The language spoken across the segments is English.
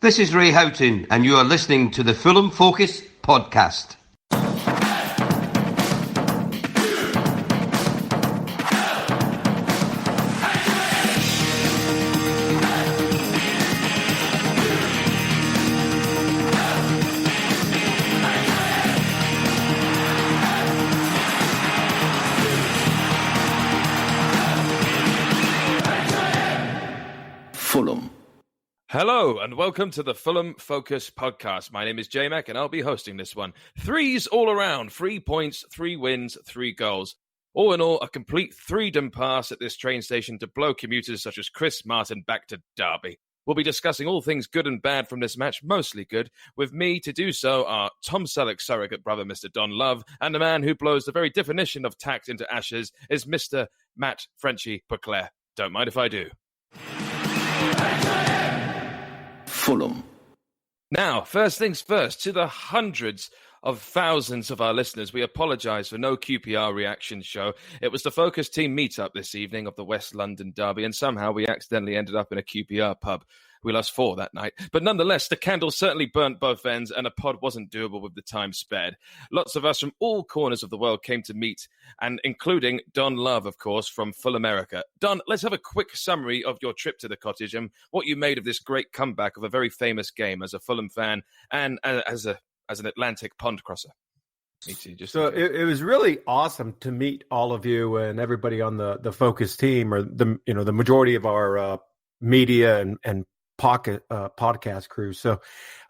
This is Ray Houghton, and you are listening to the Fulham Focus podcast. Fulham. Hello and welcome to the Fulham Focus podcast. My name is Jmac and I'll be hosting this one. Threes all around, 3 points, 3 wins, 3 goals. All in all, a complete freedom pass at this train station to blow commuters such as Chris Martin back to Derby. We'll be discussing all things good and bad from this match, mostly good. With me to do so are Tom Selleck's surrogate brother, Mr. Don Love, and the man who blows the very definition of tact into ashes is Mr. Matt Frenchie Boisclair. Don't mind if I do. Fulham. Now, first things first, to the hundreds of thousands of our listeners, we apologise for no QPR reaction show. It was the Focus team meet-up this evening of the West London derby, and somehow we accidentally ended up in a QPR pub. We lost 4 that night. But nonetheless, the candle certainly burnt both ends, and a pod wasn't doable with the time spared. Lots of us from all corners of the world came to meet, and including Don Love, of course, from Full America. Don, let's have a quick summary of your trip to the Cottage and what you made of this great comeback of a very famous game as a Fulham fan and as an Atlantic pond crosser. It was really awesome to meet all of you and everybody on the Focus team, or the majority of our media and podcast crew. So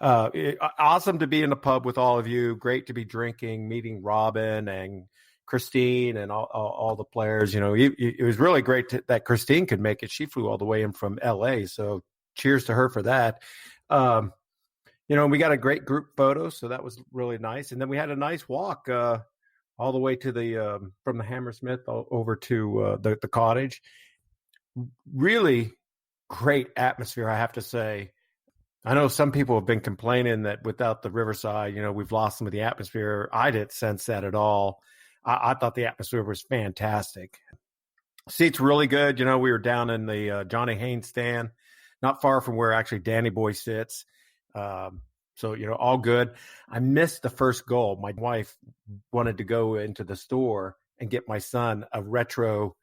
awesome to be in the pub with all of you. Great to be drinking, meeting Robin and Christine and all the players. You know, it was really great that Christine could make it. She flew all the way in from LA. So cheers to her for that. We got a great group photo, so that was really nice. And then we had a nice walk all the way to from the Hammersmith over to the Cottage. Really great atmosphere, I have to say. I know some people have been complaining that without the Riverside, we've lost some of the atmosphere. I didn't sense that at all. I thought the atmosphere was fantastic. Seats really good. We were down in the Johnny Haynes stand, not far from where actually Danny Boy sits. So, all good. I missed the first goal. My wife wanted to go into the store and get my son a retro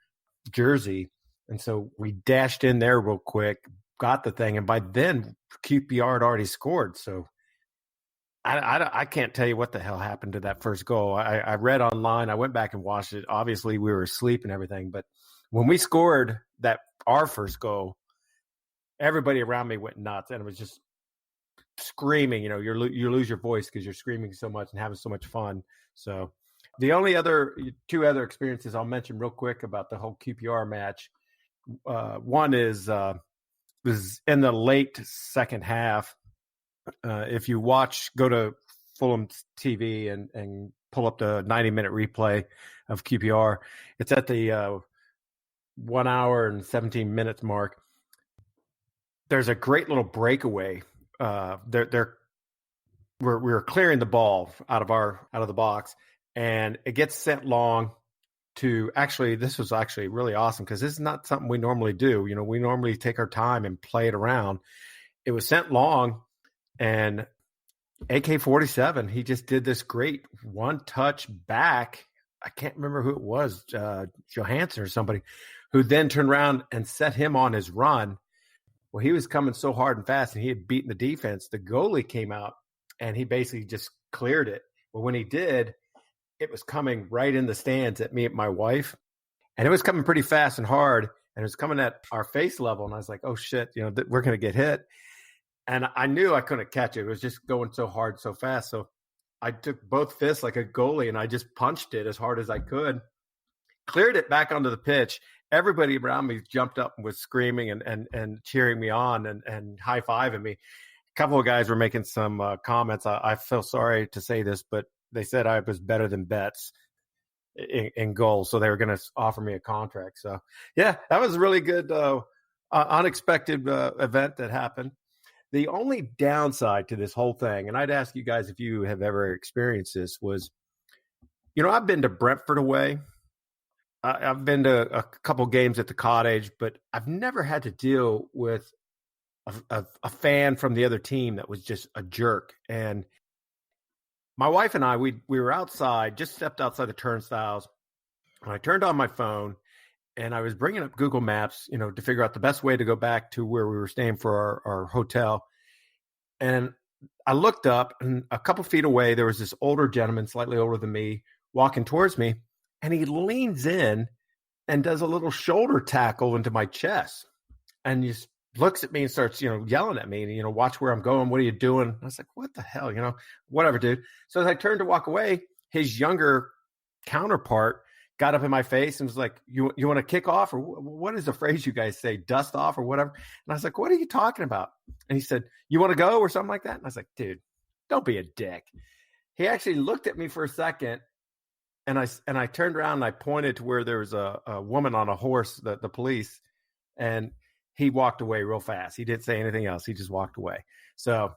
jersey. And so we dashed in there real quick, got the thing. And by then, QPR had already scored. So I can't tell you what the hell happened to that first goal. I read online. I went back and watched it. Obviously, we were asleep and everything. But when we scored our first goal, everybody around me went nuts. And it was just screaming. You lose your voice because you're screaming so much and having so much fun. So the only two other experiences I'll mention real quick about the whole QPR match. One is was in the late second half. If you go to Fulham TV and pull up the 90-minute replay of QPR, it's at the 1 hour and 17 minutes mark. There's a great little breakaway. We were clearing the ball out of the box, and it gets sent long. This was actually really awesome because this is not something we normally do. We normally take our time and play it around. It was sent long, and AK-47, he just did this great one-touch back. I can't remember who it was, Johansson or somebody, who then turned around and set him on his run. Well, he was coming so hard and fast, and he had beaten the defense. The goalie came out, and he basically just cleared it. Well, when he did, it was coming right in the stands at me and my wife, and it was coming pretty fast and hard, and it was coming at our face level. And I was like, oh shit, we're going to get hit. And I knew I couldn't catch it. It was just going so hard, so fast. So I took both fists like a goalie, and I just punched it as hard as I could, cleared it back onto the pitch. Everybody around me jumped up and was screaming and cheering me on and high-fiving me. A couple of guys were making some comments. I feel sorry to say this, but they said I was better than Betts in goals, so they were going to offer me a contract. So, yeah, that was a really good, unexpected event that happened. The only downside to this whole thing, and I'd ask you guys if you have ever experienced this, was, I've been to Brentford away. I've been to a couple games at the Cottage, but I've never had to deal with a fan from the other team that was just a jerk. And my wife and I, we were outside, just stepped outside the turnstiles. And I turned on my phone and I was bringing up Google Maps, to figure out the best way to go back to where we were staying for our hotel. And I looked up, and a couple feet away, there was this older gentleman, slightly older than me, walking towards me. And he leans in and does a little shoulder tackle into my chest. And he just looks at me and starts, yelling at me, and, watch where I'm going. What are you doing? I was like, what the hell, whatever, dude. So as I turned to walk away, his younger counterpart got up in my face and was like, you want to kick off? Or what is the phrase you guys say? Dust off or whatever. And I was like, what are you talking about? And he said, you want to go or something like that? And I was like, dude, don't be a dick. He actually looked at me for a second. And I turned around and I pointed to where there was a woman on a horse, the police, and he walked away real fast. He didn't say anything else. He just walked away. So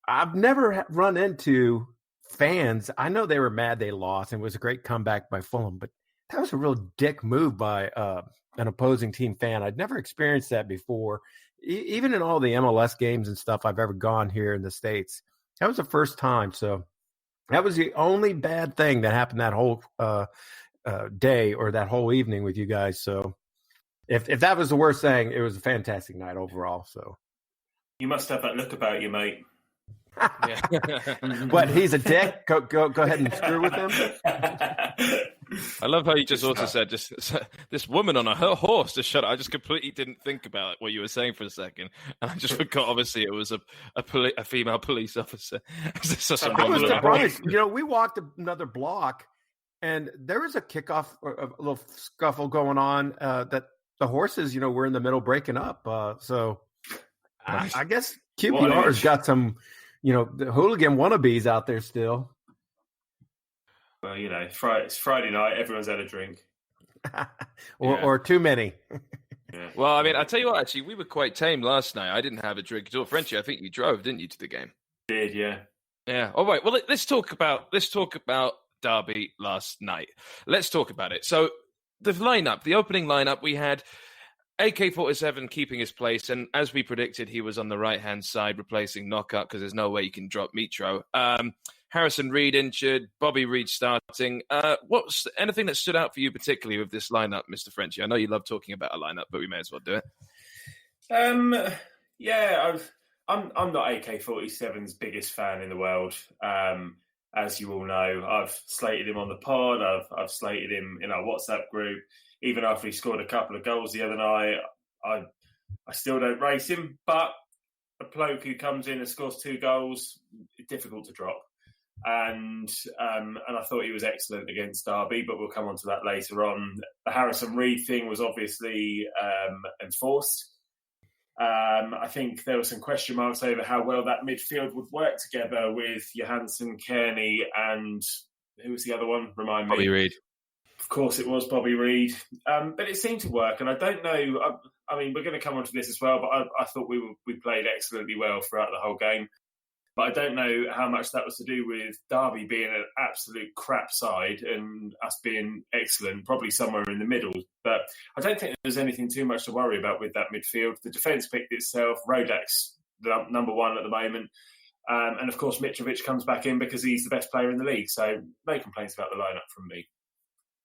I've never run into fans. I know they were mad they lost, and it was a great comeback by Fulham, but that was a real dick move by an opposing team fan. I'd never experienced that before. Even in all the MLS games and stuff I've ever gone here in the States, that was the first time. So that was the only bad thing that happened that whole day or that whole evening with you guys. So if that was the worst thing, it was a fantastic night overall. So you must have that look about you, mate. What? He's a dick. Go ahead and screw with him. I love how you just also said just this woman on her horse. Just shut up. I just completely didn't think about what you were saying for a second, and I just forgot. Obviously, it was a female police officer. I was surprised. We walked another block, and there was a kickoff, a little scuffle going on. That the horses, were in the middle breaking up. So I guess QPR's got some, the hooligan wannabes out there still. Well, it's Friday night. Everyone's had a drink. or too many. Yeah. Well, I mean, I tell you what, actually, we were quite tame last night. I didn't have a drink at all. Frenchie, I think you drove, didn't you, to the game? Did, yeah. Yeah. All right. Well, let's talk about Derby last night. Let's talk about it. So the opening lineup, we had AK-47 keeping his place, and as we predicted, he was on the right-hand side replacing Knockout because there's no way you can drop Mitro. Harrison Reed injured, Bobby Reed starting. What's anything that stood out for you particularly with this lineup, Mr. Frenchie? I know you love talking about a lineup, but we may as well do it. I'm not AK-47's biggest fan in the world. As you all know, I've slated him on the pod. I've slated him in our WhatsApp group. Even after he scored a couple of goals the other night, I still don't race him. But a bloke who comes in and scores 2 goals, difficult to drop. And I thought he was excellent against Derby, but we'll come on to that later on. The Harrison Reed thing was obviously enforced. I think there were some question marks over how well that midfield would work together with Johansson, Kearney, and who was the other one? Remind me. Bobby Reed. Of course, it was Bobby Reed. But it seemed to work, and I don't know. I mean, we're going to come on to this as well, but I thought we played excellently well throughout the whole game. But I don't know how much that was to do with Derby being an absolute crap side and us being excellent, probably somewhere in the middle. But I don't think there's anything too much to worry about with that midfield. The defence picked itself. Rodak's the number one at the moment. And, of course, Mitrovic comes back in because he's the best player in the league. So no complaints about the lineup from me.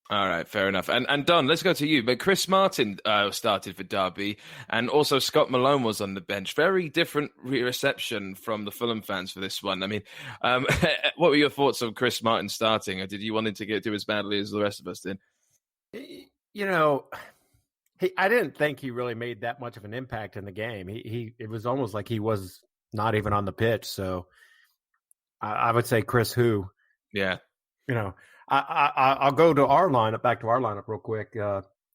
All right, fair enough. And Don, let's go to you. But Chris Martin started for Derby, and also Scott Malone was on the bench. Very different reception from the Fulham fans for this one. I mean, what were your thoughts on Chris Martin starting? Or did you want him to do as badly as the rest of us did? I didn't think he really made that much of an impact in the game. It was almost like he was not even on the pitch. So I would say Chris who. Yeah. I'll go to our lineup, back to our lineup real quick.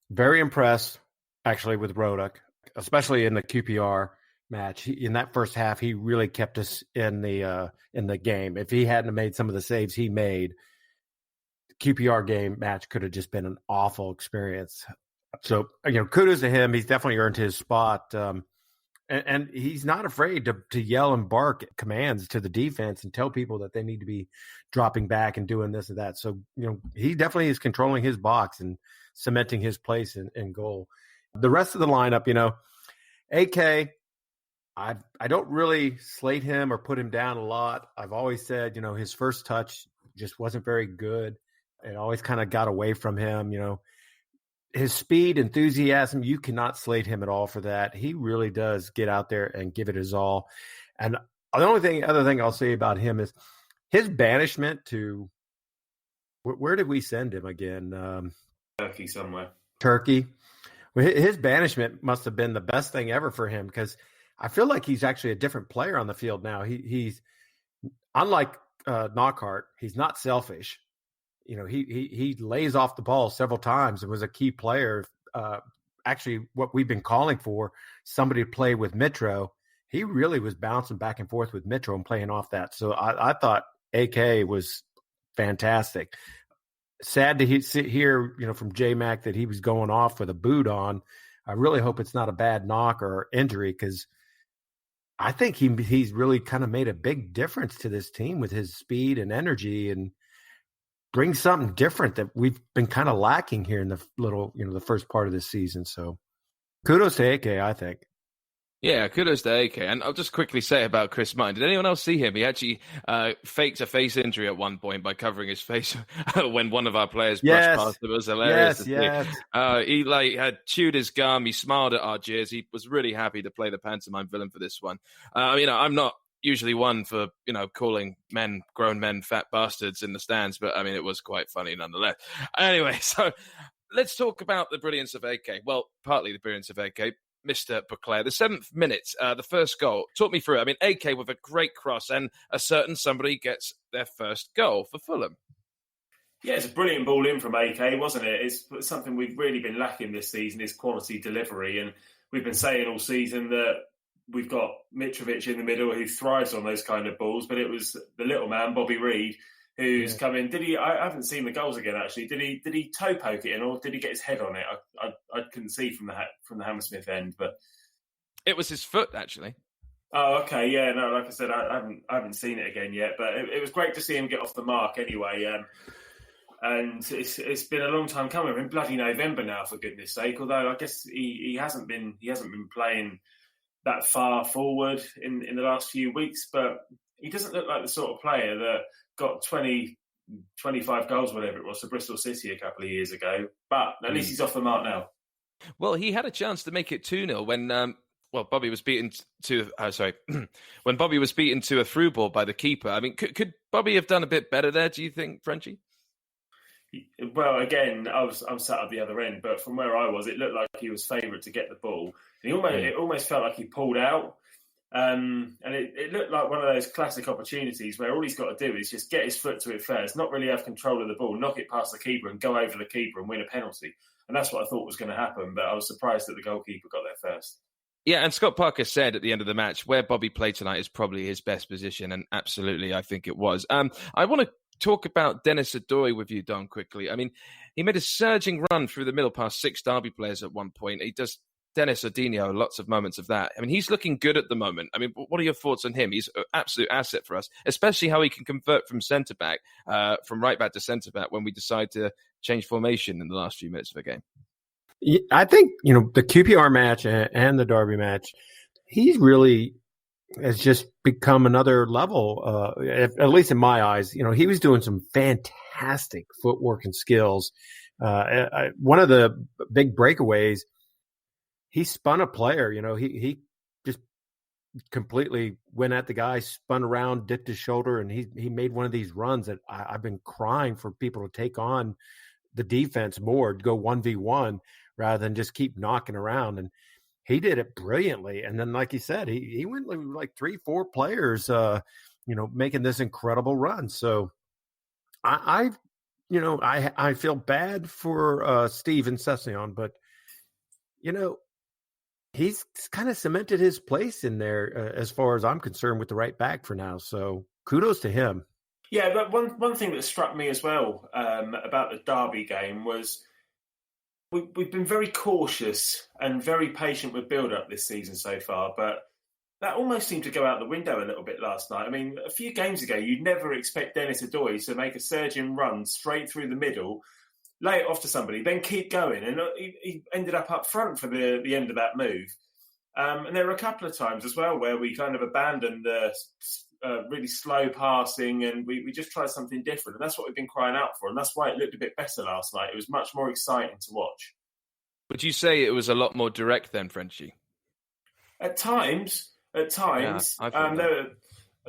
Very impressed, actually, with Rodak, especially in the QPR match. In that first half, he really kept us in the game. If he hadn't made some of the saves he made, the QPR game match could have just been an awful experience. So, kudos to him. He's definitely earned his spot. And he's not afraid to yell and bark commands to the defense and tell people that they need to be dropping back and doing this or that. So, he definitely is controlling his box and cementing his place in goal. The rest of the lineup, AK, I don't really slate him or put him down a lot. I've always said, his first touch just wasn't very good. It always kind of got away from him. His speed, enthusiasm, you cannot slate him at all for that. He really does get out there and give it his all. And the other thing I'll say about him is his banishment to where did we send him again? Turkey somewhere. Turkey. His banishment must have been the best thing ever for him, because I feel like he's actually a different player on the field now. He's unlike Knockhart. He's not selfish. He lays off the ball several times and was a key player. Actually, what we've been calling for, somebody to play with Mitro. He really was bouncing back and forth with Mitro and playing off that. So I thought AK was fantastic. Sad to hear, from Jmac that he was going off with a boot on. I really hope it's not a bad knock or injury, because I think he's really kind of made a big difference to this team with his speed and energy, and brings something different that we've been kind of lacking here in the first part of this season. So kudos to AK, I think. Yeah, kudos to AK. And I'll just quickly say about Chris Martin. Did anyone else see him? He actually faked a face injury at one point by covering his face when one of our players brushed past him. It was hilarious. Yes. He had chewed his gum. He smiled at our jeers. He was really happy to play the pantomime villain for this one. I'm not usually one for, calling grown men fat bastards in the stands, but it was quite funny nonetheless. Anyway, so let's talk about the brilliance of AK. Well, partly the brilliance of AK. Mr. Boisclair, the 7th minute, the first goal. Talk me through it. AK with a great cross, and a certain somebody gets their first goal for Fulham. Yeah, it's a brilliant ball in from AK, wasn't it? It's something we've really been lacking this season, is quality delivery. And we've been saying all season that we've got Mitrovic in the middle who thrives on those kind of balls, but it was the little man, Bobby Reid, who's come in. Did he? I haven't seen the goals again. Actually, did he toe poke it in, or did he get his head on it? I couldn't see from the Hammersmith end, but it was his foot actually. Oh, okay, yeah. No, like I said, I haven't seen it again yet, but it was great to see him get off the mark anyway. And it's been a long time coming. We're in bloody November now, for goodness sake. Although I guess he hasn't been playing that far forward in the last few weeks, but he doesn't look like the sort of player that got 20, 25 goals, whatever it was, for Bristol City a couple of years ago. But at least he's off the mark now. Well, he had a chance to make it 2-0 when Bobby was beaten to when Bobby was beaten to a through ball by the keeper. Could Bobby have done a bit better there, do you think, Frenchie? Well, again, I'm sat at the other end, but from where I was, it looked like he was favourite to get the ball. And it almost felt like he pulled out. And it looked like one of those classic opportunities where all he's got to do is just get his foot to it first, not really have control of the ball, knock it past the keeper and go over the keeper and win a penalty. And that's what I thought was going to happen, but I was surprised that the goalkeeper got there first. Yeah, and Scott Parker said at the end of the match, where Bobby played tonight is probably his best position, and absolutely, I think it was. I want to talk about Dennis Adoy with you, Don, quickly. He made a surging run through the middle past 6 Derby players at one point. He does Dennis Odinho, lots of moments of that. He's looking good at the moment. What are your thoughts on him? He's an absolute asset for us, especially how he can convert from centre-back, from right-back to centre-back when we decide to change formation in the last few minutes of a game. I think, the QPR match and the Derby match, he's really has just become another level, at least in my eyes. He was doing some fantastic footwork and skills. One of the big breakaways, he spun a player. He just completely went at the guy, spun around, dipped his shoulder, and he made one of these runs that I've been crying for people to take on the defense more, to go 1v1 rather than just keep knocking around. And he did it brilliantly. And then, like you said, he went like 3-4 players, making this incredible run. So I feel bad for Steven Session, but he's kind of cemented his place in there as far as I'm concerned with the right back for now. So kudos to him. Yeah, but one thing that struck me as well about the Derby game was we've been very cautious and very patient with build-up this season so far, but that almost seemed to go out the window a little bit last night. A few games ago, you'd never expect Dennis Adoy to make a surging run straight through the middle, lay it off to somebody, then keep going. And he ended up front for the end of that move. And there were a couple of times as well where we kind of abandoned the really slow passing and we just tried something different. And that's what we've been crying out for. And that's why it looked a bit better last night. It was much more exciting to watch. Would you say it was a lot more direct then, Frenchie? At times, Yeah,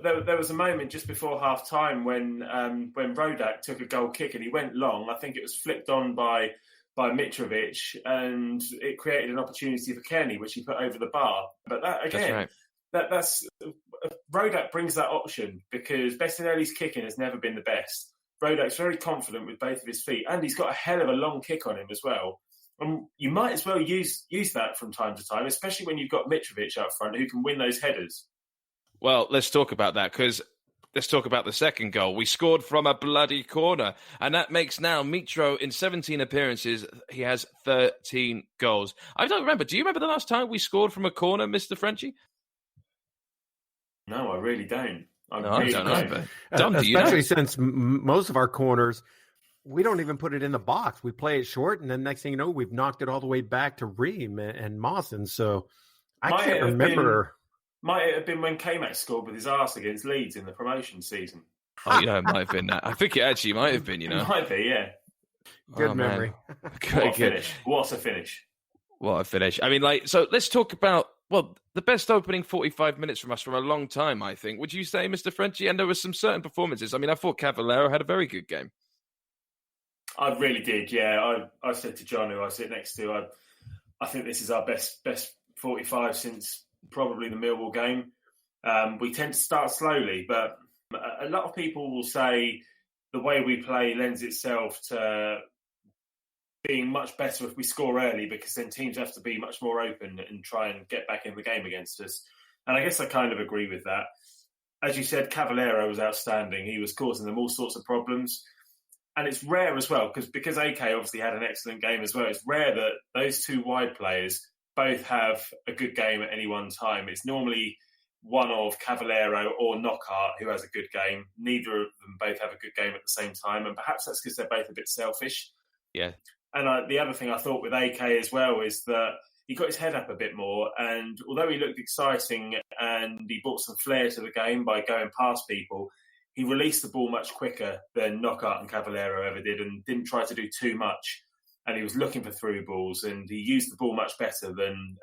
there was a moment just before half time when Rodak took a goal kick and he went long. I think it was flicked on by Mitrovic, and it created an opportunity for Kearney, which he put over the bar. But that again, that's Rodak brings that option because Bettinelli's kicking has never been the best. Rodak's very confident with both of his feet, and he's got a hell of a long kick on him as well. And you might as well use that from time to time, especially when you've got Mitrovic up front who can win those headers. Well, let's talk about that because let's talk about the second goal. We scored from a bloody corner, and that makes now Mitro in 17 appearances. He has 13 goals. I don't remember. Do you remember the last time we scored from a corner, Mr. Frenchie? No, I really don't. I don't know. Especially since most of our corners, we don't even put it in the box. We play it short, and then next thing you know, we've knocked it all the way back to Ream and Mawson. So I can't remember. Might it have been when K-Mac scored with his arse against Leeds in the promotion season? Oh, yeah, it might have been that. I think it actually might have been, you know. It might be, yeah. Good memory. What a finish. What a finish. What a finish. I mean, so let's talk about, the best opening 45 minutes from us from a long time, I think. Would you say, Mr. Frenchie? And there were some certain performances. I mean, I thought Cavallero had a very good game. I really did, yeah. I said to John, who I sit next to, I think this is our best 45 since probably the Millwall game. We tend to start slowly, but a lot of people will say the way we play lends itself to being much better if we score early, because then teams have to be much more open and try and get back in the game against us. And I guess I kind of agree with that. As you said, Cavallero was outstanding. He was causing them all sorts of problems. And it's rare as well, because AK obviously had an excellent game as well. It's rare that those two wide players both have a good game at any one time. It's normally one of Cavallero or Knockaert who has a good game. Neither of them both have a good game at the same time. And perhaps that's because they're both a bit selfish. Yeah. And the other thing I thought with AK as well is that he got his head up a bit more. And although he looked exciting and he brought some flair to the game by going past people, he released the ball much quicker than Knockaert and Cavallero ever did and didn't try to do too much. And he was looking for through balls and he used the ball much better than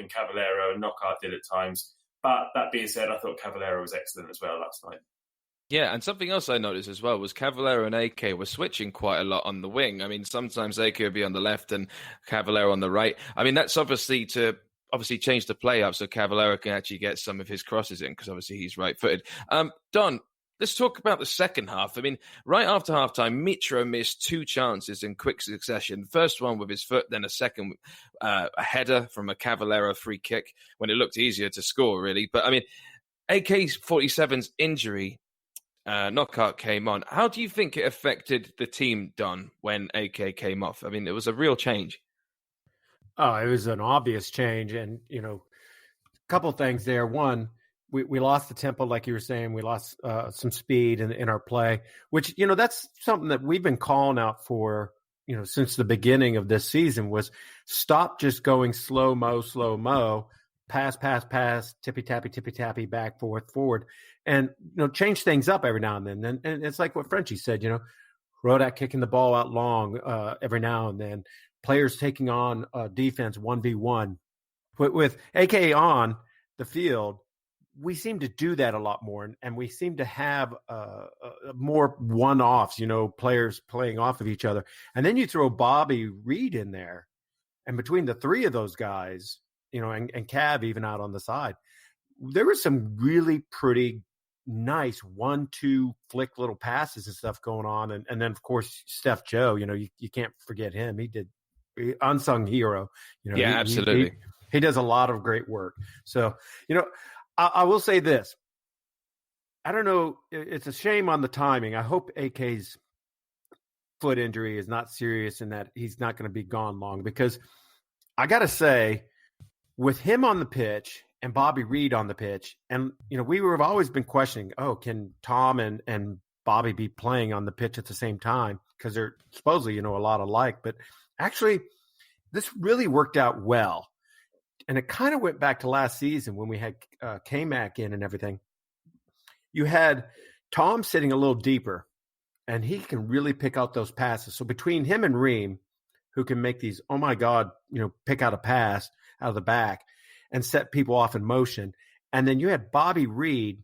Cavallero and Knockaert did at times. But that being said, I thought Cavallero was excellent as well last night. Yeah, and something else I noticed as well was Cavallero and AK were switching quite a lot on the wing. I mean, sometimes AK would be on the left and Cavallero on the right. I mean, that's obviously to change the play up so Cavallero can actually get some of his crosses in because obviously he's right-footed. Don, let's talk about the second half. I mean, right after halftime, Mitro missed two chances in quick succession. First one with his foot, then a second a header from a Cavallero free kick when it looked easier to score, really. But, I mean, AK-47's injury, Knockaert came on. How do you think it affected the team, Don, when AK came off? I mean, it was a real change. Oh, it was an obvious change. And, a couple things there. One, we lost the tempo, like you were saying. We lost some speed in our play, which, that's something that we've been calling out for, since the beginning of this season was stop just going slow-mo, pass, tippy-tappy, back, forward. And, change things up every now and then. And it's like what Frenchie said, Rodak kicking the ball out long every now and then, players taking on defense 1v1. With AK on the field, we seem to do that a lot more, and we seem to have more one-offs, players playing off of each other. And then you throw Bobby Reed in there, and between the three of those guys, and Cav even out on the side, there was some really pretty nice 1-2 flick little passes and stuff going on. And then, of course, Steph Joe, you can't forget him. He did unsung hero. Yeah, absolutely. He does a lot of great work. So, I will say this. I don't know. It's a shame on the timing. I hope AK's foot injury is not serious and that he's not going to be gone long, because I got to say, with him on the pitch and Bobby Reed on the pitch, and, we have always been questioning, can Tom and Bobby be playing on the pitch at the same time? Because they're supposedly, a lot alike. But actually, this really worked out well. and it kind of went back to last season when we had K-Mac in and everything. You had Tom sitting a little deeper, and he can really pick out those passes. So between him and Ream, who can make these, oh my God, pick out a pass out of the back and set people off in motion. And then you had Bobby Reed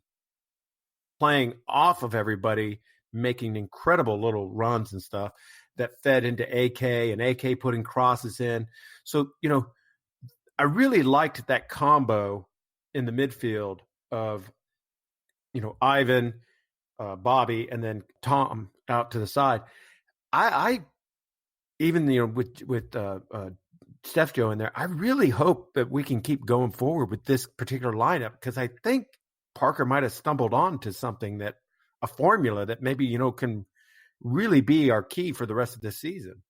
playing off of everybody, making incredible little runs and stuff that fed into AK, and AK putting crosses in. So, I really liked that combo in the midfield of, Ivan, Bobby, and then Tom out to the side. I even, with Steph Joe in there, I really hope that we can keep going forward with this particular lineup, because I think Parker might have stumbled on to something, that a formula that maybe, can really be our key for the rest of this season.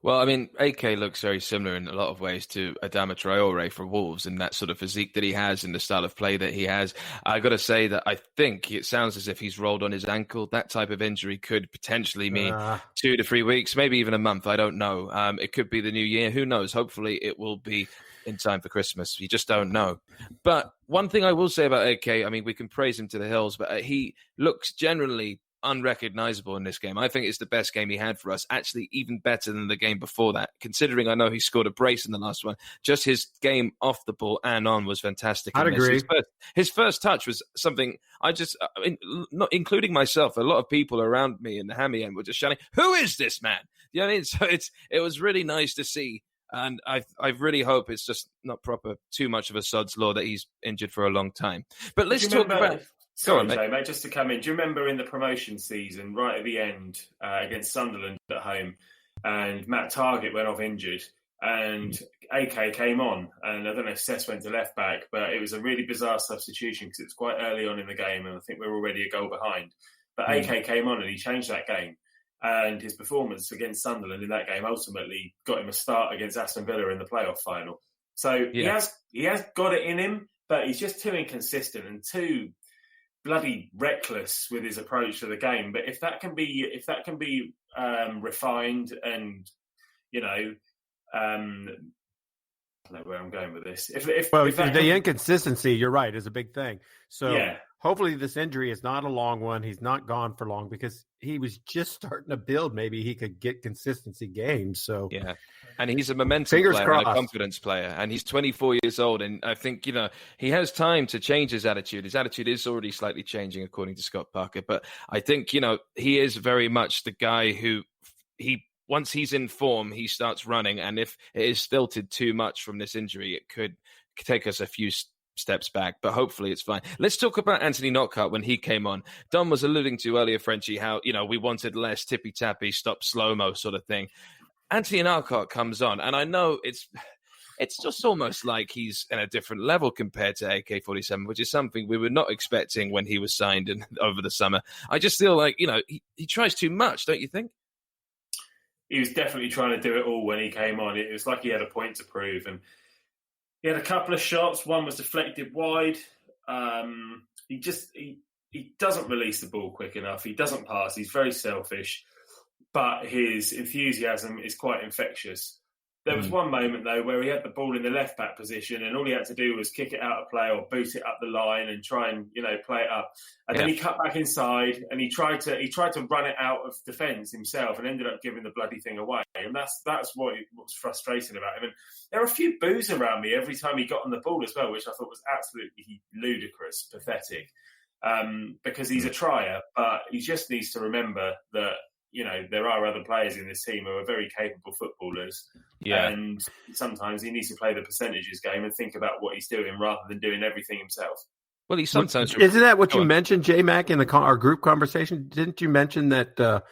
Well, I mean, AK looks very similar in a lot of ways to Adama Traore for Wolves, and that sort of physique that he has and the style of play that he has. I got to say that I think it sounds as if he's rolled on his ankle. That type of injury could potentially mean 2 to 3 weeks, maybe even a month. I don't know. It could be the new year. Who knows? Hopefully it will be in time for Christmas. You just don't know. But one thing I will say about AK, I mean, we can praise him to the hills, but he looks generally unrecognizable in this game. I think it's the best game he had for us, actually even better than the game before that, considering I know he scored a brace in the last one. Just his game off the ball and on was fantastic. I'd agree. His first touch was something not including myself, a lot of people around me in the hammy end were just shouting, "Who is this man?" You know what I mean? So it was really nice to see. And I really hope it's just not too much of a sod's law that he's injured for a long time. But let's talk about... Sorry, mate, just to come in. Do you remember in the promotion season, right at the end, against Sunderland at home, and Matt Targett went off injured, and AK came on, and I don't know if Cess went to left back, but it was a really bizarre substitution because it was quite early on in the game, and I think we were already a goal behind. But AK came on and he changed that game, and his performance against Sunderland in that game ultimately got him a start against Aston Villa in the playoff final. So he has got it in him, but he's just too inconsistent and too bloody reckless with his approach to the game. But if that can be refined, and I don't know where I'm going with this. The inconsistency, you're right, is a big thing. So hopefully this injury is not a long one. He's not gone for long, because he was just starting to build. Maybe he could get consistency games. So yeah. And he's a momentum player and a confidence player. And he's 24 years old. And I think, he has time to change his attitude. His attitude is already slightly changing, according to Scott Parker. But I think, he is very much the guy who once he's in form, he starts running. And if it is stilted too much from this injury, it could take us a few steps back, but hopefully it's fine. Let's talk about Anthony Knockaert when he came on. Don was alluding to earlier, Frenchie, how, we wanted less tippy-tappy, stop slow-mo sort of thing. Anthony Knockaert comes on, and I know it's just almost like he's in a different level compared to AK-47, which is something we were not expecting when he was signed over the summer. I just feel like, he tries too much, don't you think? He was definitely trying to do it all when he came on. It was like he had a point to prove, and he had a couple of shots. One was deflected wide. He doesn't release the ball quick enough. He doesn't pass. He's very selfish, but his enthusiasm is quite infectious. There was one moment, though, where he had the ball in the left-back position, and all he had to do was kick it out of play or boot it up the line and try and, play it up. And then he cut back inside, and he tried to run it out of defence himself and ended up giving the bloody thing away. And that's what's frustrating about him. And there were a few boos around me every time he got on the ball as well, which I thought was absolutely ludicrous, pathetic, because he's a trier, but he just needs to remember that, there are other players in this team who are very capable footballers. Yeah. And sometimes he needs to play the percentages game and think about what he's doing rather than doing everything himself. Well, he sometimes... Isn't that what you mentioned, Jmac, in our group conversation? Didn't you mention that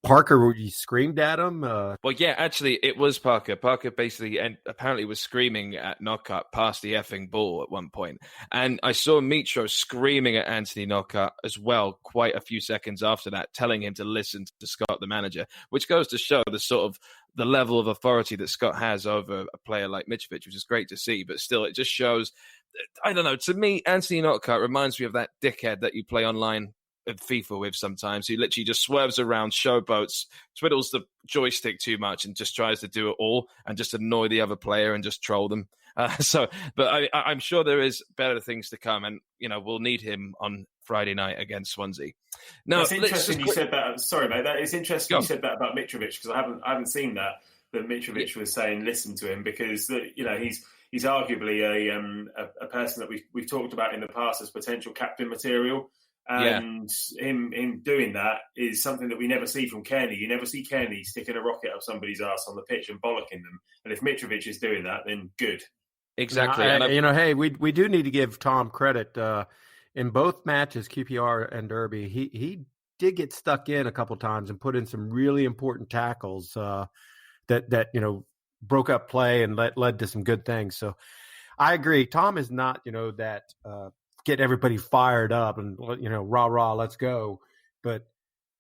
Parker, you screamed at him? Well, yeah, actually, it was Parker. Parker basically and apparently was screaming at Knockaert past the effing ball at one point. And I saw Mitro screaming at Anthony Knockaert as well quite a few seconds after that, telling him to listen to Scott, the manager, which goes to show the level of authority that Scott has over a player like Mitrovic, which is great to see. But still, it just shows, I don't know, to me, Anthony Knockaert reminds me of that dickhead that you play online at FIFA with sometimes, who literally just swerves around, showboats, twiddles the joystick too much and just tries to do it all and just annoy the other player and just troll them. But I'm sure there is better things to come, and we'll need him on Friday night against Swansea. Now, it's interesting you said that. Sorry, mate. That is interesting you said that about Mitrovic, because I haven't seen that Mitrovic was saying listen to him, because he's arguably a person that we've talked about in the past as potential captain material. And him doing that is something that we never see from Kearney. You never see Kearney sticking a rocket up somebody's arse on the pitch and bollocking them. And if Mitrovic is doing that, then good. Exactly. Hey, we do need to give Tom credit. In both matches, QPR and Derby, he did get stuck in a couple times and put in some really important tackles that broke up play and led to some good things. So I agree. Tom is not that get everybody fired up and rah, let's go. But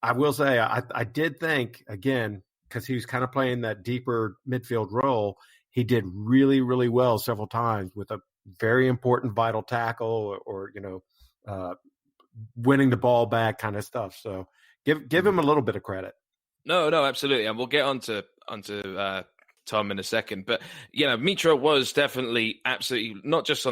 I will say I did think, again, because he was kind of playing that deeper midfield role, he did really, really well several times with a very important vital tackle or winning the ball back kind of stuff. So give him a little bit of credit. No, absolutely. And we'll get onto Tom in a second. But, Mitro was definitely absolutely not just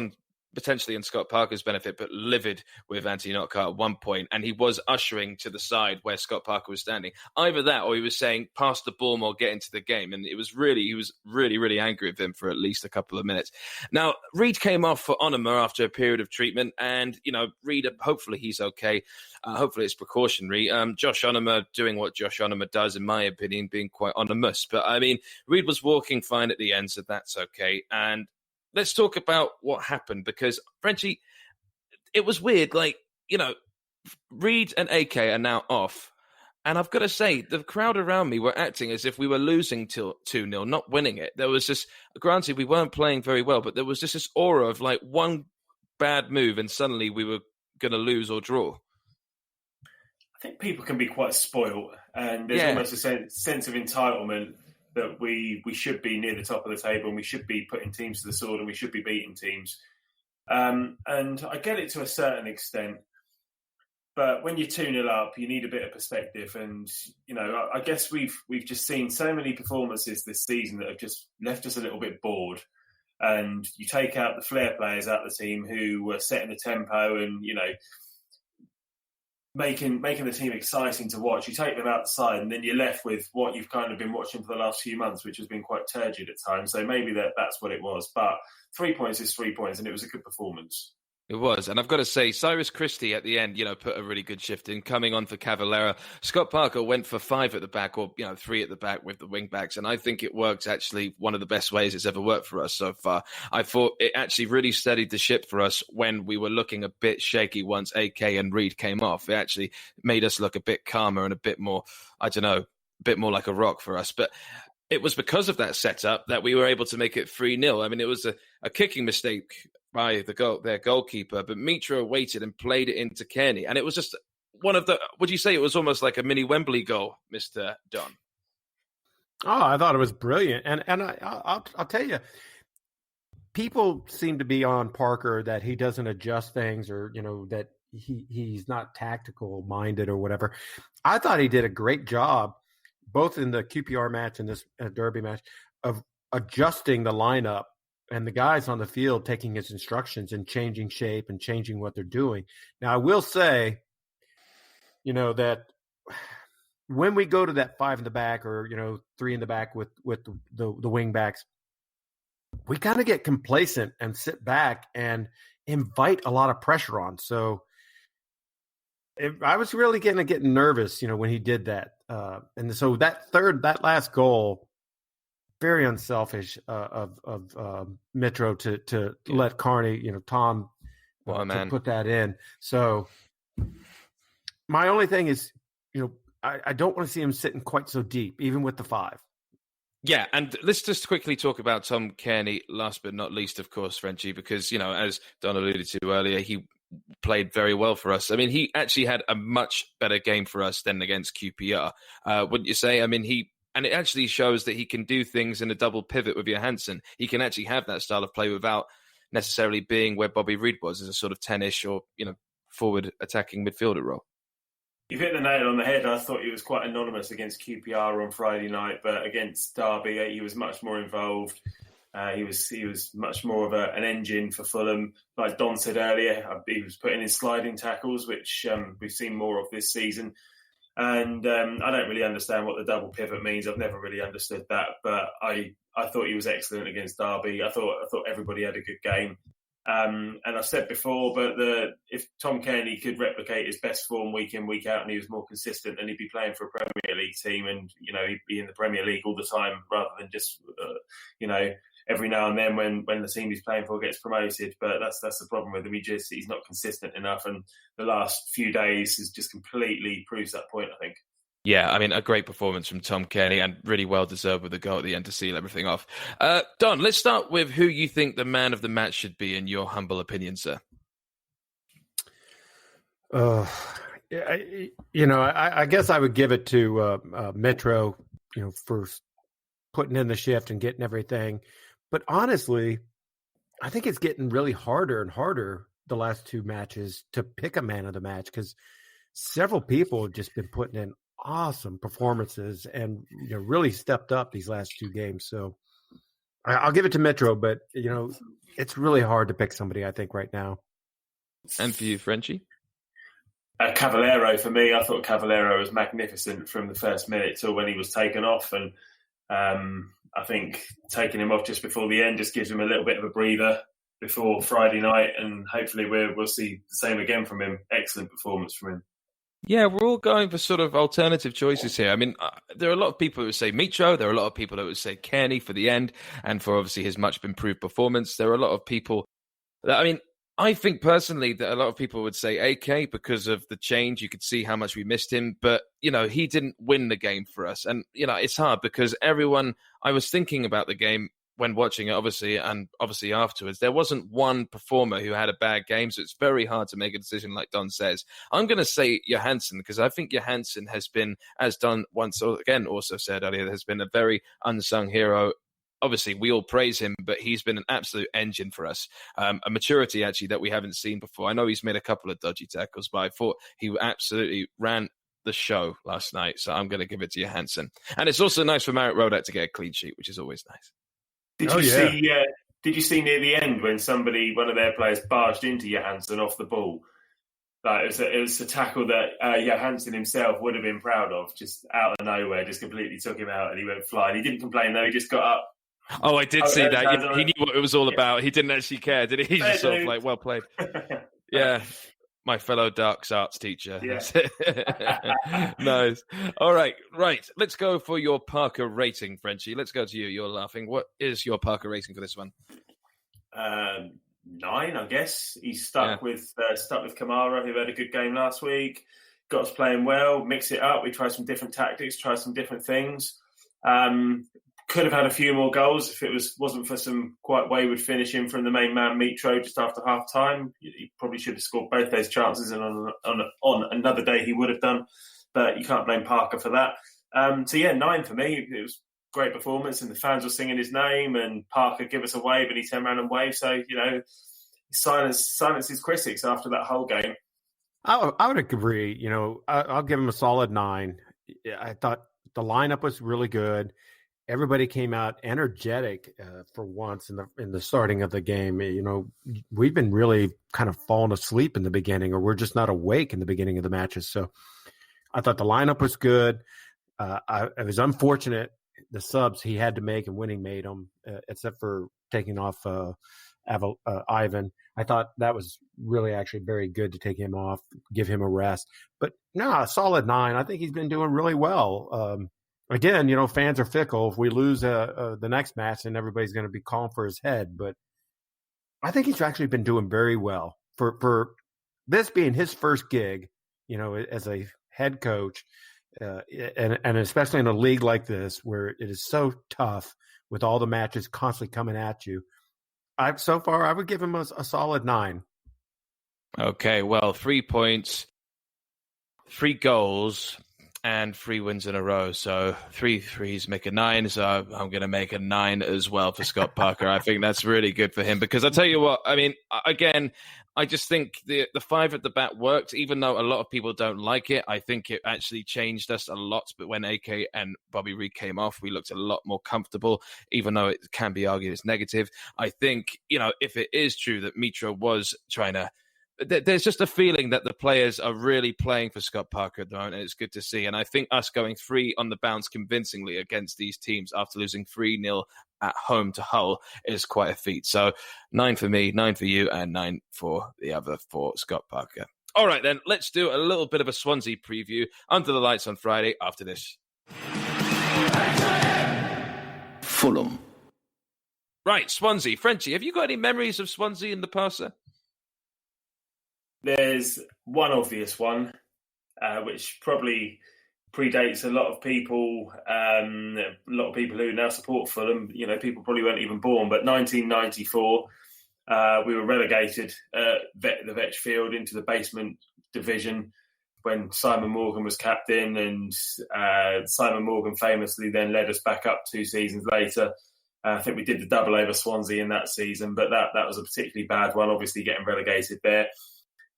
potentially on Scott Parker's benefit, but livid with Anthony Knockaert at one point, and he was ushering to the side where Scott Parker was standing. Either that, or he was saying, pass the ball more, get into the game. And he was really, really angry with him for at least a couple of minutes. Now, Reid came off for Onuma after a period of treatment, and, Reid, hopefully he's okay. Hopefully it's precautionary. Josh Onuma doing what Josh Onuma does, in my opinion, being quite onomous. But, Reid was walking fine at the end, so that's okay. And let's talk about what happened, because, Frenchie, it was weird. Reid and AK are now off. And I've got to say, the crowd around me were acting as if we were losing 2-0, not winning it. There was just, granted, we weren't playing very well, but there was just this aura of one bad move and suddenly we were going to lose or draw. I think people can be quite spoiled, and there's almost a sense of entitlement that we should be near the top of the table and we should be putting teams to the sword and we should be beating teams. And I get it to a certain extent, but when you're 2-0 up, you need a bit of perspective. And, I guess we've just seen so many performances this season that have just left us a little bit bored. And you take out the flair players out of the team who were setting the tempo and, making the team exciting to watch. You take them outside and then you're left with what you've kind of been watching for the last few months, which has been quite turgid at times. So maybe that's what it was. But 3 points is 3 points, and it was a good performance. It was. And I've got to say, Cyrus Christie at the end, put a really good shift in, coming on for Cavallera. Scott Parker went for 5 at the back, or, 3 at the back with the wing backs. And I think it worked actually one of the best ways it's ever worked for us so far. I thought it actually really steadied the ship for us when we were looking a bit shaky once AK and Reid came off. It actually made us look a bit calmer and a bit more, a bit more like a rock for us. But it was because of that setup that we were able to make it 3-0. It was a kicking mistake by their goalkeeper, but Mitro waited and played it into Kearney. And it was just one of would you say it was almost like a mini Wembley goal, Mr. Don? Oh, I thought it was brilliant. And I'll tell you, people seem to be on Parker that he doesn't adjust things or, that he's not tactical minded or whatever. I thought he did a great job, both in the QPR match and this Derby match, of adjusting the lineup and the guys on the field taking his instructions and changing shape and changing what they're doing. Now, I will say, that when we go to that 5 in the back or, 3 in the back with the wing backs, we kind of get complacent and sit back and invite a lot of pressure on. So I was really getting nervous, when he did that. And so that last goal, very unselfish of Mitro to let Carney, Tom, to put that in. So my only thing is, I don't want to see him sitting quite so deep, even with the 5. Yeah, and let's just quickly talk about Tom Kearney, last but not least, of course, Frenchie, because, as Don alluded to earlier, he played very well for us. He actually had a much better game for us than against QPR, wouldn't you say? And it actually shows that he can do things in a double pivot with Johansson. He can actually have that style of play without necessarily being where Bobby Reid was, as a sort of 10-ish or, forward attacking midfielder role. You've hit the nail on the head. I thought he was quite anonymous against QPR on Friday night, but against Derby, he was much more involved. He was much more of an engine for Fulham. Like Don said earlier, he was putting in sliding tackles, which we've seen more of this season. And I don't really understand what the double pivot means. I've never really understood that, but I thought he was excellent against Derby. I thought everybody had a good game. And I've said before, but if Tom Cairney could replicate his best form week in, week out, and he was more consistent, then he'd be playing for a Premier League team, and he'd be in the Premier League all the time, rather than just every now and then when the team he's playing for gets promoted. But that's the problem with him. He's not consistent enough, and the last few days has just completely proves that point, I think. Yeah, I mean, a great performance from Tom Cairney, and really well-deserved with the goal at the end to seal everything off. Don, let's start with who you think the man of the match should be, in your humble opinion, sir. I guess I would give it to Metro, for putting in the shift and getting everything. But honestly, I think it's getting really harder and harder the last two matches to pick a man of the match, because several people have just been putting in awesome performances and really stepped up these last two games. So I'll give it to Metro, but it's really hard to pick somebody, I think, right now. And for you, Frenchie? Cavallero for me. I thought Cavallero was magnificent from the first minute till when he was taken off, and I think taking him off just before the end just gives him a little bit of a breather before Friday night, and hopefully we'll see the same again from him. Excellent performance from him. Yeah, we're all going for sort of alternative choices here. I mean, there are a lot of people who would say Mitro. There are a lot of people who would say Cairney for the end and for obviously his much improved performance. There are a lot of people that, I think personally that a lot of people would say AK because of the change. You could see how much we missed him, but, he didn't win the game for us. And, it's hard because I was thinking about the game when watching it, obviously afterwards, there wasn't one performer who had a bad game, so it's very hard to make a decision like Don says. I'm going to say Johansson, because I think Johansson has been, as Don once again also said earlier, has been a very unsung hero. Obviously, we all praise him, but he's been an absolute engine for us. A maturity, actually, that we haven't seen before. I know he's made a couple of dodgy tackles, but I thought he absolutely ran the show last night, so I'm going to give it to Johansson. And it's also nice for Marek Rodak to get a clean sheet, which is always nice. Did you see near the end when one of their players barged into Johansson off the ball? Like it was a tackle that Johansson himself would have been proud of, just out of nowhere, just completely took him out and he went flying. He didn't complain though, he just got up. Oh, I did see that. He knew what it was all about. He didn't actually care, did he? He just sort of like, well played. Yeah. My fellow Darks Arts teacher. Yeah. Nice. All right. Let's go for your Parker rating, Frenchie. Let's go to you. You're laughing. What is your Parker rating for this one? 9, I guess. He's stuck with Kamara, who had a good game last week. Got us playing well. Mix it up. We tried some different tactics. Tried some different things. Could have had a few more goals if it wasn't for some quite wayward finishing from the main man, Mitro, just after half time. He probably should have scored both those chances, and on another day he would have done. But you can't blame Parker for that. 9 for me. It was a great performance, and the fans were singing his name, and Parker give us a wave, and he turned around and waved. So, silence his critics after that whole game. I would agree. I'll give him a solid 9. I thought the lineup was really good. Everybody came out energetic for once in the starting of the game. We've been really kind of falling asleep in the beginning, or we're just not awake in the beginning of the matches. So I thought the lineup was good. It was unfortunate the subs he had to make, and Winning made them, except for taking off Ivan. I thought that was really actually very good to take him off, give him a rest. But no, a solid 9. I think he's been doing really well. Again, fans are fickle. If we lose the next match, then everybody's going to be calling for his head. But I think he's actually been doing very well for this being his first gig, as a head coach, and especially in a league like this where it is so tough with all the matches constantly coming at you. So far, I would give him a solid 9. Okay, well, 3 points, 3 goals, and 3 wins in a row. So 3 threes make a 9. So I'm going to make a 9 as well for Scott Parker. I think that's really good for him because I tell you what, again, I just think the five at the back worked, even though a lot of people don't like it. I think it actually changed us a lot. But when AK and Bobby Reid came off, we looked a lot more comfortable, even though it can be argued it's negative. I think, if it is true that Mitra was trying to, there's just a feeling that the players are really playing for Scott Parker at the moment, and it's good to see. And I think us going 3 on the bounce convincingly against these teams after losing 3-0 at home to Hull is quite a feat. So 9 for me, 9 for you, and 9 for the other for Scott Parker. All right, then, let's do a little bit of a Swansea preview under the lights on Friday after this. Fulham. Right, Swansea. Frenchie, have you got any memories of Swansea in the past, sir? There's one obvious one, which probably predates a lot of people. A lot of people who now support Fulham, people probably weren't even born. But 1994, we were relegated at the Vetch Field into the basement division when Simon Morgan was captain, and Simon Morgan famously then led us back up 2 seasons later. I think we did the double over Swansea in that season, but that was a particularly bad one, obviously getting relegated there.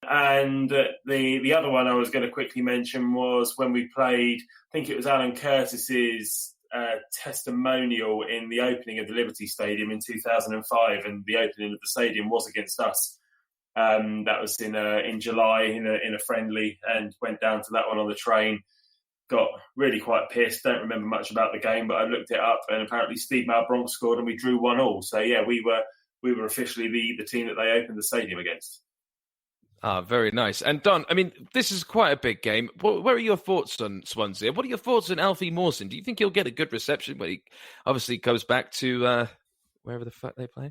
And the other one I was going to quickly mention was when we played, I think it was Alan Curtis's testimonial in the opening of the Liberty Stadium in 2005, and the opening of the stadium was against us. That was in July in a friendly, and went down to that one on the train. Got really quite pissed. Don't remember much about the game, but I looked it up, and apparently Steve Malbronk scored, and we drew 1-1. So yeah, we were officially the team that they opened the stadium against. Ah, very nice. And Don, this is quite a big game. Where are your thoughts on Swansea? What are your thoughts on Alfie Mawson? Do you think he'll get a good reception when he obviously goes back to wherever the fuck they play?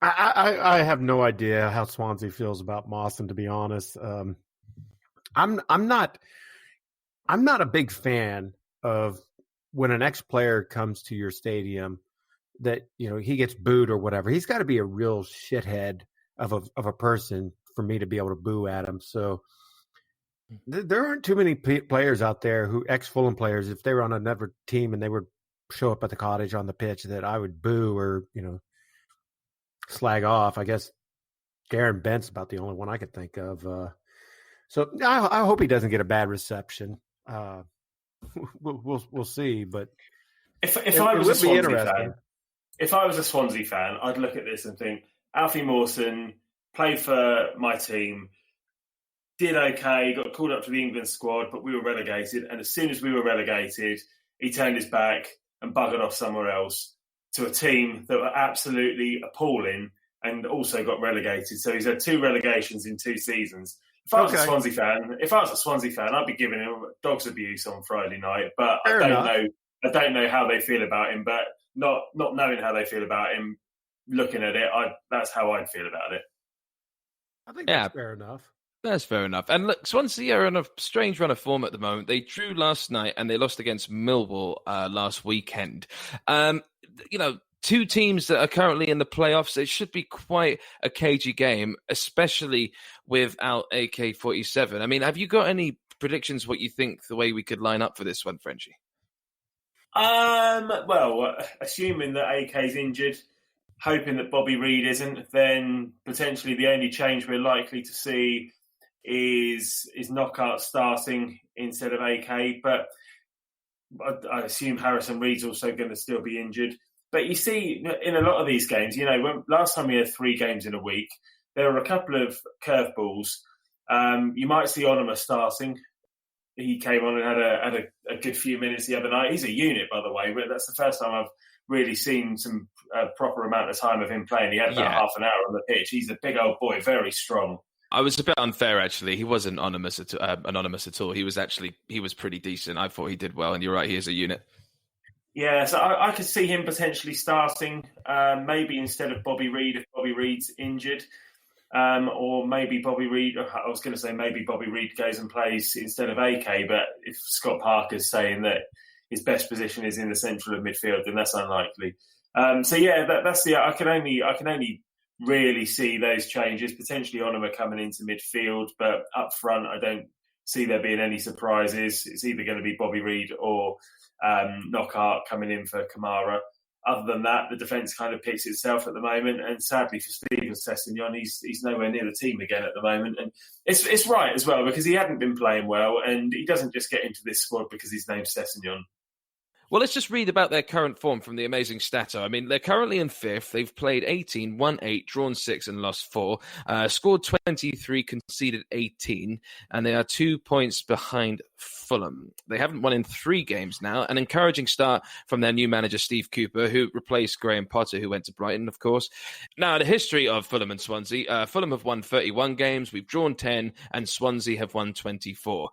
I have no idea how Swansea feels about Mawson, to be honest. I'm not a big fan of when an ex-player comes to your stadium that he gets booed or whatever. He's got to be a real shithead of a person for me to be able to boo at him. So there aren't too many players out there who ex-Fulham players, if they were on another team and they would show up at the Cottage on the pitch, that I would boo or slag off. I guess Darren Bent's about the only one I could think of. So I hope he doesn't get a bad reception. We'll see. But if I was a Swansea fan. If I was a Swansea fan, I'd look at this and think, Alfie Mawson played for my team, did okay, got called up to the England squad, but we were relegated. And as soon as we were relegated, he turned his back and buggered off somewhere else to a team that were absolutely appalling and also got relegated. So he's had 2 relegations in 2 seasons. If I was a Swansea fan, I'd be giving him dog's abuse on Friday night. But I don't know how they feel about him. But not knowing how they feel about him, looking at it, that's how I'd feel about it. I think that's fair enough. That's fair enough. And look, Swansea are on a strange run of form at the moment. They drew last night and they lost against Millwall last weekend. 2 teams that are currently in the playoffs. It should be quite a cagey game, especially without AK-47. Have you got any predictions what you think the way we could line up for this one, Frenchie? Well, assuming that AK's injured, hoping that Bobby Reid isn't, then potentially the only change we're likely to see is Knockout starting instead of AK. But I assume Harrison Reed's also going to still be injured. But you see, in a lot of these games, when last time we had 3 games in a week, there were a couple of curveballs. You might see Onuma starting. He came on and had a good few minutes the other night. He's a unit, by the way. That's the first time I've really seen some proper amount of time of him playing. He had about half an hour on the pitch. He's a big old boy, very strong. I was a bit unfair, actually. He wasn't anonymous at all. He was pretty decent. I thought he did well, and you're right, he is a unit. Yeah, so I could see him potentially starting, maybe instead of Bobby Reid if Bobby Reid's injured. Or maybe Bobby Reid, I was going to say maybe Bobby Reid goes and plays instead of AK, but if Scott Parker's saying that his best position is in the central of midfield, then that's unlikely. That's I can only really see those changes, potentially Onuma coming into midfield, but up front I don't see there being any surprises. It's either going to be Bobby Reid or Knockout coming in for Kamara. other than that, the defence kind of picks itself at the moment. And sadly for Steven Sessegnon, he's nowhere near the team again at the moment. And it's right as well, because he hadn't been playing well, and he doesn't just get into this squad because his name's Sessegnon. Well, let's just read about their current form from the amazing Stato. I mean, they're currently in 5th. They've played 18, won 8, drawn 6 and lost 4. Scored 23, conceded 18, and they are 2 points behind Fulham. They haven't won in 3 games now. An encouraging start from their new manager, Steve Cooper, who replaced Graham Potter, who went to Brighton, of course. Now, the history of Fulham and Swansea. Fulham have won 31 games. We've drawn 10, and Swansea have won 24.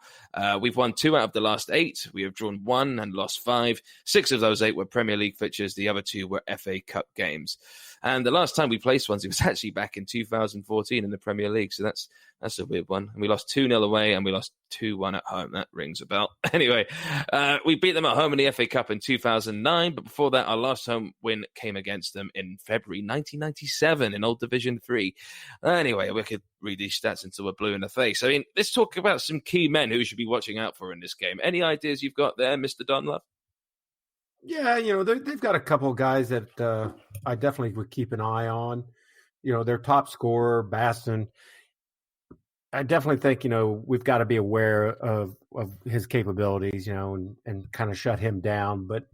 We've won 2 out of the last 8. We have drawn 1 and lost 5. 6 of those 8 were Premier League fixtures. The other 2 were FA Cup games. And the last time we played Swansea was actually back in 2014 in the Premier League. So that's a weird one. And we lost 2-0 away and we lost 2-1 at home. That rings a bell. Anyway, we beat them at home in the FA Cup in 2009. But before that, our last home win came against them in February 1997 in Old Division 3. Anyway, we could read these stats until we're blue in the face. I mean, let's talk about some key men who should be watching out for in this game. Any ideas you've got there, Mr. Donlove? Yeah, they've got a couple of guys that I definitely would keep an eye on. Their top scorer, Baston. I definitely think, we've got to be aware of his capabilities, and kind of shut him down. But,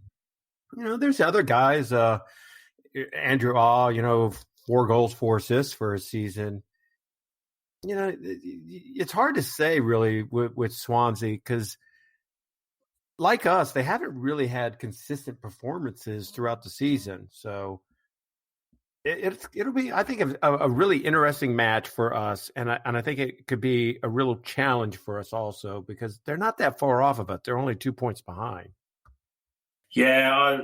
there's other guys, Andrew Aw, 4 goals, 4 assists for a season. It's hard to say really with Swansea because, like us, they haven't really had consistent performances throughout the season. So it'll be, I think, a really interesting match for us. And I think it could be a real challenge for us also because they're not that far off of it. They're only 2 points behind. Yeah,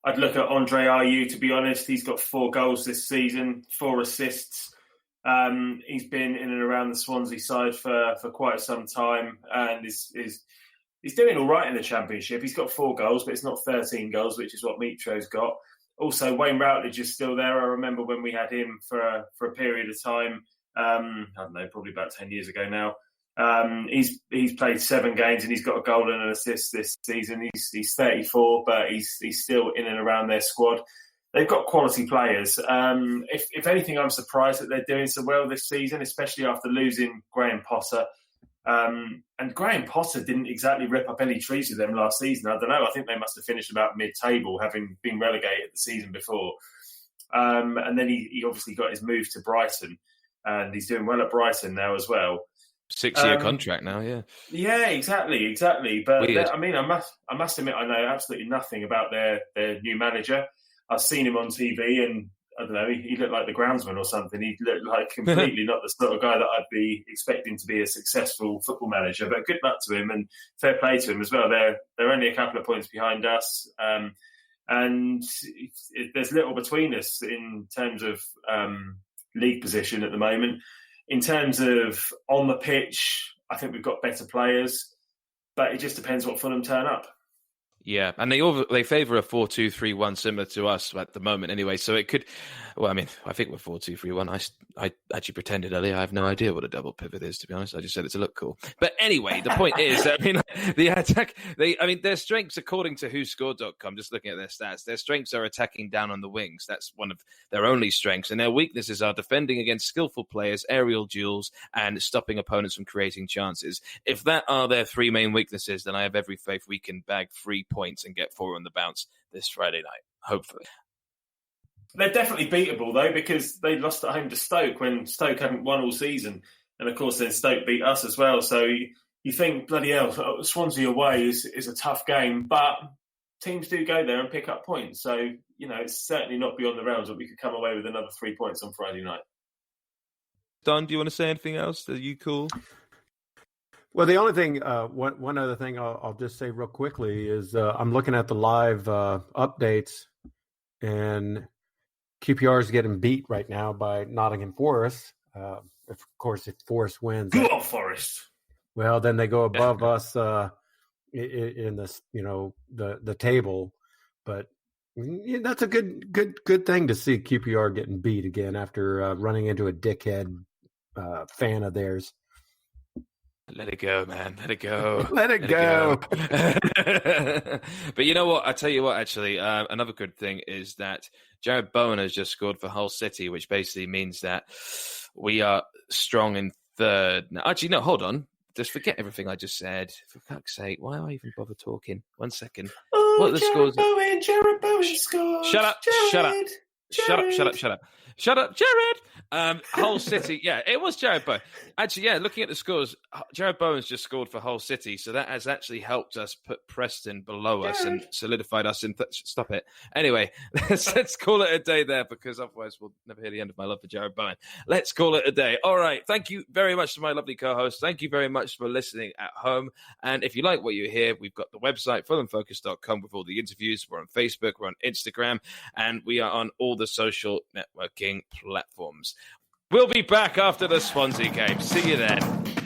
I'd look at Andre Ayew, to be honest. He's got 4 goals this season, 4 assists. He's been in and around the Swansea side for quite some time and he's doing all right in the Championship. He's got 4 goals, but it's not 13 goals, which is what Mitro's got. Also, Wayne Routledge is still there. I remember when we had him for a period of time, I don't know, probably about 10 years ago now. He's played 7 games and he's got a goal and an assist this season. He's 34, but he's still in and around their squad. They've got quality players. If anything, I'm surprised that they're doing so well this season, especially after losing Graham Potter. And Graham Potter didn't exactly rip up any trees with them last season. I don't know. I think they must have finished about mid-table, having been relegated the season before. And then he obviously got his move to Brighton, and he's doing well at Brighton now as well. 6-year contract now, yeah. Yeah, exactly. But I must admit, I know absolutely nothing about their new manager. I've seen him on TV and I don't know, he looked like the groundsman or something. He looked like completely not the sort of guy that I'd be expecting to be a successful football manager. But good luck to him and fair play to him as well. They're only a couple of points behind us. And there's little between us in terms of league position at the moment. In terms of on the pitch, I think we've got better players. But it just depends what Fulham turn up. Yeah, and they favour a 4-2-3-1 similar to us at the moment anyway. So it could, well, I mean, I think we're 4-2-3-1. I actually pretended earlier. I have no idea what a double pivot is, to be honest. I just said it to look cool. But anyway, the point is, I mean, the attack, their strengths, according to WhoScored.com, just looking at their stats, their strengths are attacking down on the wings. That's one of their only strengths. And their weaknesses are defending against skillful players, aerial duels, and stopping opponents from creating chances. If that are their 3 main weaknesses, then I have every faith we can bag 3 points and get 4 on the bounce this Friday night, hopefully. They're definitely beatable, though, because they lost at home to Stoke when Stoke hadn't won all season. And, of course, then Stoke beat us as well. So you think, bloody hell, Swansea away is a tough game. But teams do go there and pick up points. So, it's certainly not beyond the realms that we could come away with another 3 points on Friday night. Don, do you want to say anything else? Are you cool? Well, the only thing, one other thing I'll just say real quickly is I'm looking at the live updates, and QPR is getting beat right now by Nottingham Forest. If Forest wins, go on, Forest. Well, then they go above us in this, the table. But that's a good thing to see QPR getting beat again after running into a dickhead fan of theirs. Let it go, man. Let it go. Let it go. But you know what? I tell you what, actually, another good thing is that Jared Bowen has just scored for Hull City, which basically means that we are strong in third. Now, actually, no, hold on. Just forget everything I just said. For fuck's sake, why do I even bother talking? 1 second. Oh, what are the Jared scores? Jared Bowen scored. Shut up. Jared. Shut up, Jared. Hull City. Yeah, it was Jared Bowen. Actually, yeah, looking at the scores, Jared Bowen's just scored for Hull City, so that has actually helped us put Preston below us and solidified us in. Stop it. Anyway, let's call it a day there, because otherwise we'll never hear the end of my love for Jared Bowen. Let's call it a day. All right. Thank you very much to my lovely co-host. Thank you very much for listening at home. And if you like what you hear, we've got the website, fulhamfocus.com, with all the interviews. We're on Facebook, we're on Instagram, and we are on all the social networking platforms. We'll be back after the Swansea game. See you then.